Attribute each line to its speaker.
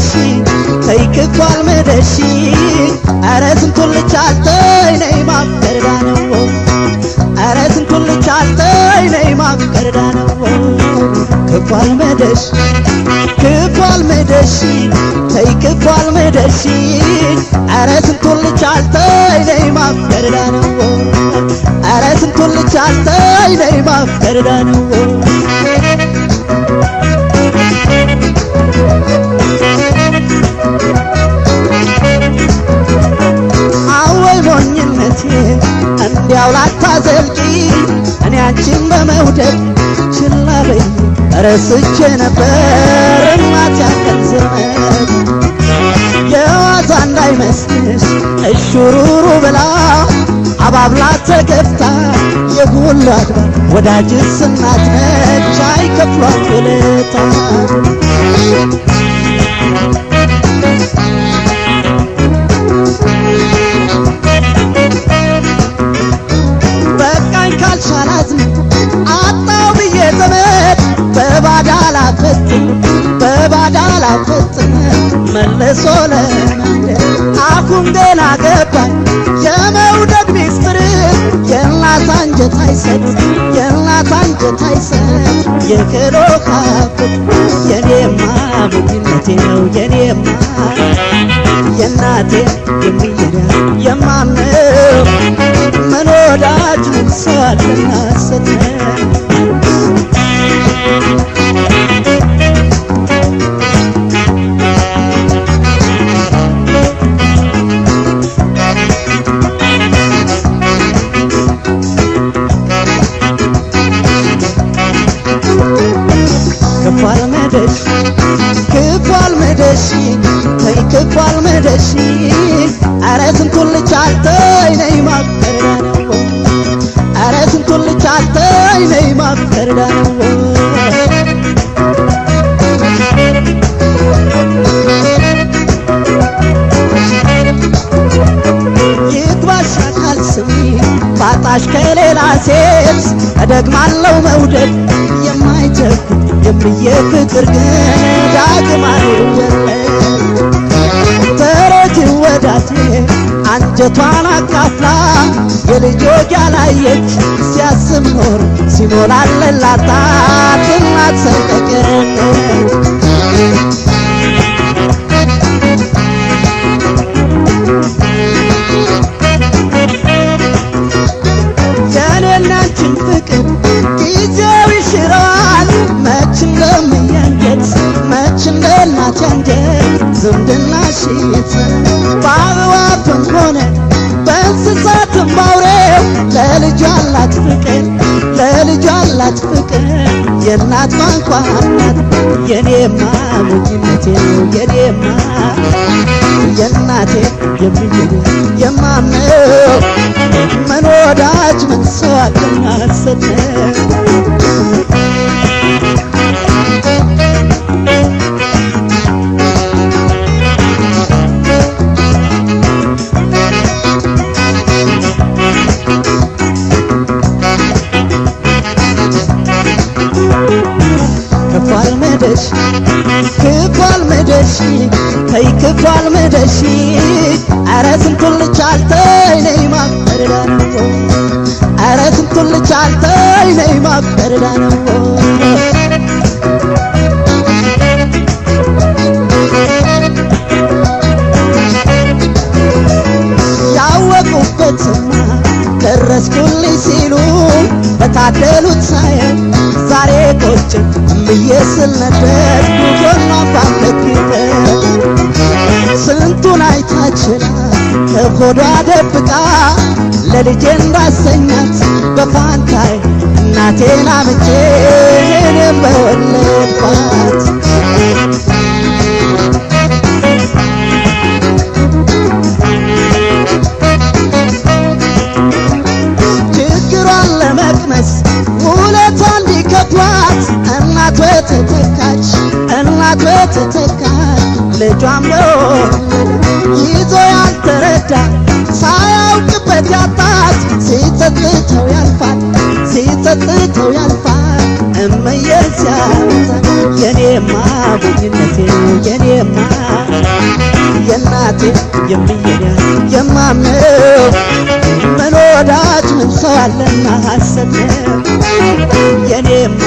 Speaker 1: መደሺ ተይክፉ አልመደሺ አረ ስንቱን ልቻልተይ ነይ ማፍቀርዳ ነው አረ ስንቱን ልቻልተይ ነይ ማፍቀርዳ ነው ክፉ አልመደሺ ተይክፉ አልመደሺ አረ ስንቱን ልቻልተይ ነይ ማፍቀርዳ ነው አረ ስንቱን ልቻልተይ ነይ ማፍቀርዳ ነው አወይ ሞኝነቴ እንዲያው ላታዘልቂ እኔ አንቺን በመውደድ ችላ በይ ረስቼ ነበር እናት ያለን ዘመን የዋዛ እንዳይመስልሽ እሹሩሩ ብላ አባብላ ተገብታ የሁሉ አድባር ወዳጅስ እናት ነች አይከፍሏት ውለታ በቃኝ ካልሻላት አጣው ብዬ ዘመድ በባዳ ላፈጽም መልሶ ለመንደር አፉም ገና ገባኝ የመውደድ ሚስጥር የእናት አንጀት አይሰጥ የክሎ ካፍት የኔማ ሞኝነቴ ነው የኔማ የእናቴ የሚሄዳ የማምነው ምን ወዳጅ ሰው አለና ሰጠኝ ክፉ አልመደሺ ተይክፉ አልመደሺ አረ ስንቱን ልቻልተይ ነይ ማፍቀርዳ ነው አረ ስንቱን ልቻልተይ ነይ ማፍቀርዳ ነው ይግባሽ አካል ስሚ ባጣሽ ከሌላ ሴት እደግማለሁ መውደድ የማይቸኩት የምዬ ፍቅር ግን ዳግም አይደለም ተረጅ ወዳጄ አንጀቷን አካፍላ የልጆች ያላየች ሲያስብ ኖር ሲሞላለላት እናት ሰቀቀን የኔና አንቺን ፍቅር ጊዜው ይሽረዋል መች እንደምየንጀት መች እንደናት አንጀት ዝምድናሽ በአበባትም ሆነ በእንስሳትም ባውሬው ለልጇ አላት ፍቅር የእናት ቋንቋ ናት የኔማ ሞኝነቴ ነው የኔማ የእናቴ የሚሄድ የማምነው ምን ወዳጅ ምን ሰው አለና ሰጠኝ ክፉ አልመደሺ ተይክፉ አልመደሺ አረ ስንቱን ልቻልተይ ነይ ማፍቀርዳ ነው አረ ስንቱን ልቻልተይ ነይ ማፍቀርዳ ነው ያወቁበትማ ደረስኩልኝ ሲሉ በታደሉት ሳየው ዛሬ ቆጭ እምዬ ስል ነበር ጎኗ ባለክተ ስንቱን አይታችላ ከሆዷ ደብቃ ለልጄ እንዳሰኛት በፋንታይ እናቴን አምጬ እኔም በወለድኳት ችግሯን ለመቅመስ ውለቷ እንዲከፍሏት እናት ተተካች ልጇም ይዞ ያልተረዳ ሳያውቅበት ያጣት ሲጸጽተው ያልፋል እመዬ ሲያወጣ የኔማ ሞኝነቴ የኔማ የምየዳ የማምነው ምን ወዳጅ ምን ሰው አለና ሐሰት ነው የኔማ